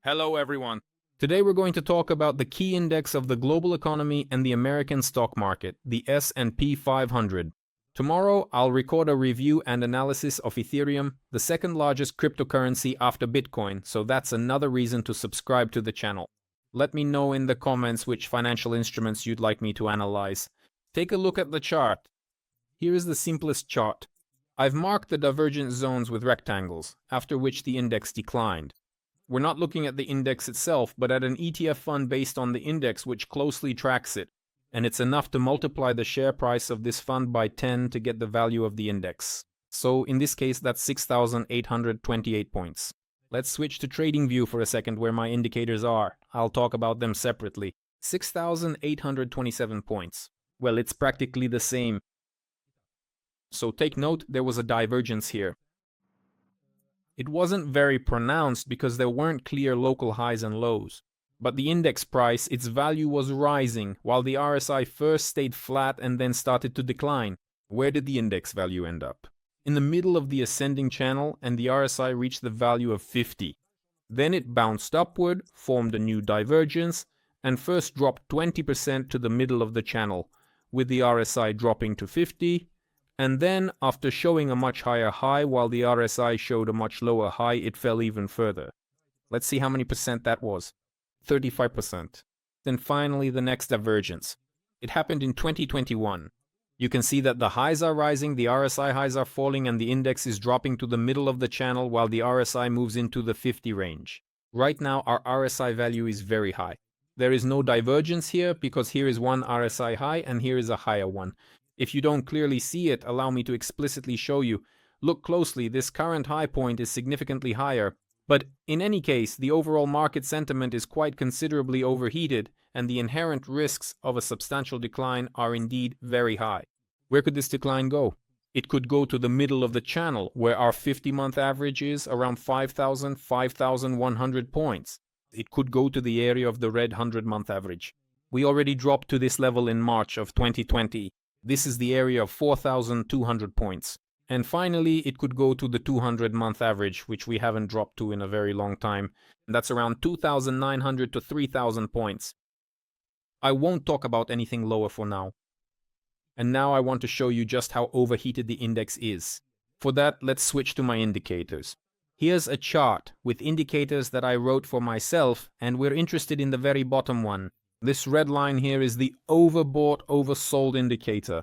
Hello everyone. Today we're going to talk about the key index of the global economy and the American stock market, the S&P 500. Tomorrow I'll record a review and analysis of Ethereum, the second largest cryptocurrency after Bitcoin, so that's another reason to subscribe to the channel. Let me know in the comments which financial instruments you'd like me to analyze. Take a look at the chart. Here is the simplest chart. I've marked the divergent zones with rectangles, after which the index declined. We're not looking at the index itself, but at an ETF fund based on the index which closely tracks it, and it's enough to multiply the share price of this fund by 10 to get the value of the index. So in this case, that's 6,828 points. Let's switch to TradingView for a second where my indicators are. I'll talk about them separately. 6,827 points. Well, it's practically the same. So take note, there was a divergence here. It wasn't very pronounced because there weren't clear local highs and lows. But the index price, its value was rising, while the RSI first stayed flat and then started to decline. Where did the index value end up? In the middle of the ascending channel, and the RSI reached the value of 50. Then it bounced upward, formed a new divergence, and first dropped 20% to the middle of the channel, with the RSI dropping to 50, and then, after showing a much higher high while the RSI showed a much lower high, it fell even further. Let's see how many percent that was. 35%. Then finally, the next divergence. It happened in 2021. You can see that the highs are rising, the RSI highs are falling, and the index is dropping to the middle of the channel while the RSI moves into the 50 range. Right now, our RSI value is very high. There is no divergence here because here is one RSI high and here is a higher one. If you don't clearly see it, allow me to explicitly show you. Look closely, this current high point is significantly higher. But in any case, the overall market sentiment is quite considerably overheated, and the inherent risks of a substantial decline are indeed very high. Where could this decline go? It could go to the middle of the channel, where our 50-month average is around 5,100 points. It could go to the area of the red 100-month average. We already dropped to this level in March of 2020. This is the area of 4,200 points. And finally, it could go to the 200-month average, which we haven't dropped to in a very long time. And that's around 2,900 to 3,000 points. I won't talk about anything lower for now. And now I want to show you just how overheated the index is. For that, let's switch to my indicators. Here's a chart with indicators that I wrote for myself, and we're interested in the very bottom one. This red line here is the overbought, oversold indicator.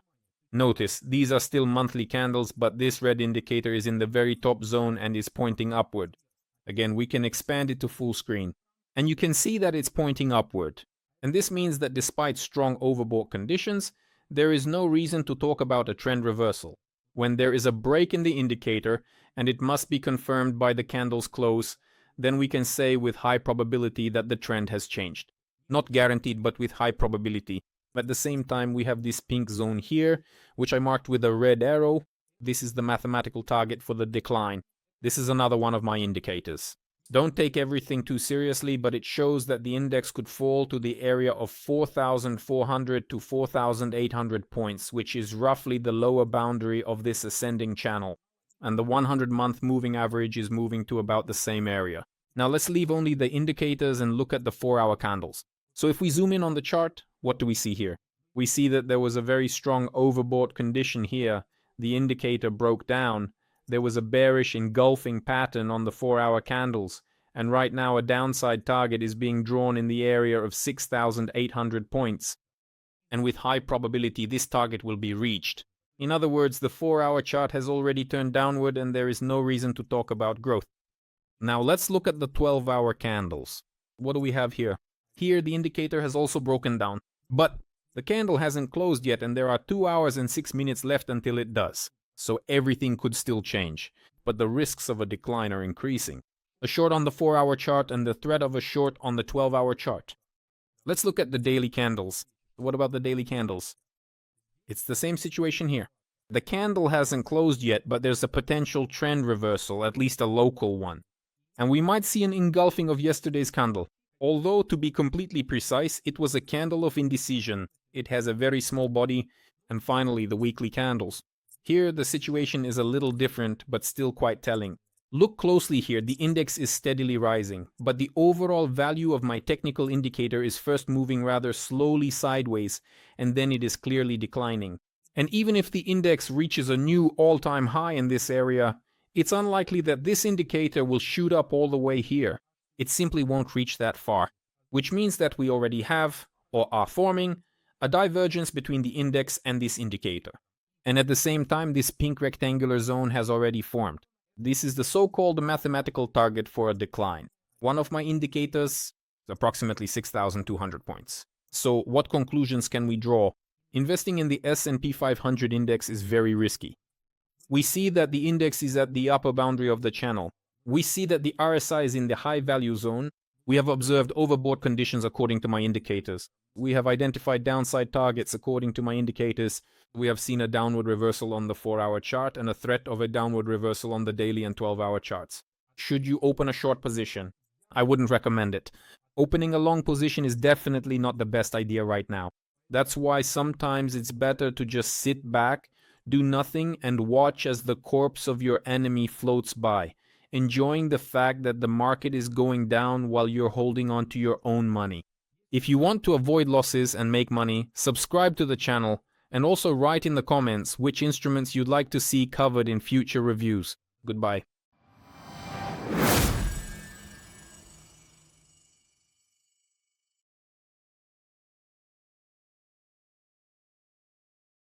Notice, these are still monthly candles, but this red indicator is in the very top zone and is pointing upward. Again, we can expand it to full screen. And you can see that it's pointing upward. And this means that despite strong overbought conditions, there is no reason to talk about a trend reversal. When there is a break in the indicator, and it must be confirmed by the candle's close, then we can say with high probability that the trend has changed. Not guaranteed, but with high probability. At the same time, we have this pink zone here, which I marked with a red arrow. This is the mathematical target for the decline. This is another one of my indicators. Don't take everything too seriously, but it shows that the index could fall to the area of 4,400 to 4,800 points, which is roughly the lower boundary of this ascending channel. And the 100-month moving average is moving to about the same area. Now let's leave only the indicators and look at the 4-hour candles. So if we zoom in on the chart, what do we see here? We see that there was a very strong overbought condition here. The indicator broke down. There was a bearish engulfing pattern on the 4-hour candles. And right now a downside target is being drawn in the area of 6,800 points. And with high probability this target will be reached. In other words, the 4-hour chart has already turned downward and there is no reason to talk about growth. Now let's look at the 12-hour candles. What do we have here? Here the indicator has also broken down, but the candle hasn't closed yet and there are 2 hours and 6 minutes left until it does. So everything could still change, but the risks of a decline are increasing. A short on the 4-hour chart and the threat of a short on the 12-hour chart. Let's look at the daily candles. What about the daily candles? It's the same situation here. The candle hasn't closed yet, but there's a potential trend reversal, at least a local one. And we might see an engulfing of yesterday's candle. Although, to be completely precise, it was a candle of indecision. It has a very small body. And finally, the weekly candles. Here, the situation is a little different, but still quite telling. Look closely here, the index is steadily rising, but the overall value of my technical indicator is first moving rather slowly sideways, and then it is clearly declining. And even if the index reaches a new all-time high in this area, it's unlikely that this indicator will shoot up all the way here. It simply won't reach that far, which means that we already have, or are forming, a divergence between the index and this indicator. And at the same time, this pink rectangular zone has already formed. This is the so-called mathematical target for a decline. One of my indicators is approximately 6,200 points. So what conclusions can we draw? Investing in the S&P 500 index is very risky. We see that the index is at the upper boundary of the channel. We see that the RSI is in the high value zone. We have observed overbought conditions according to my indicators. We have identified downside targets according to my indicators. We have seen a downward reversal on the 4-hour chart and a threat of a downward reversal on the daily and 12-hour charts. Should you open a short position? I wouldn't recommend it. Opening a long position is definitely not the best idea right now. That's why sometimes it's better to just sit back, do nothing, and watch as the corpse of your enemy floats by, enjoying the fact that the market is going down while you're holding on to your own money. If you want to avoid losses and make money, subscribe to the channel, and also write in the comments which instruments you'd like to see covered in future reviews. Goodbye.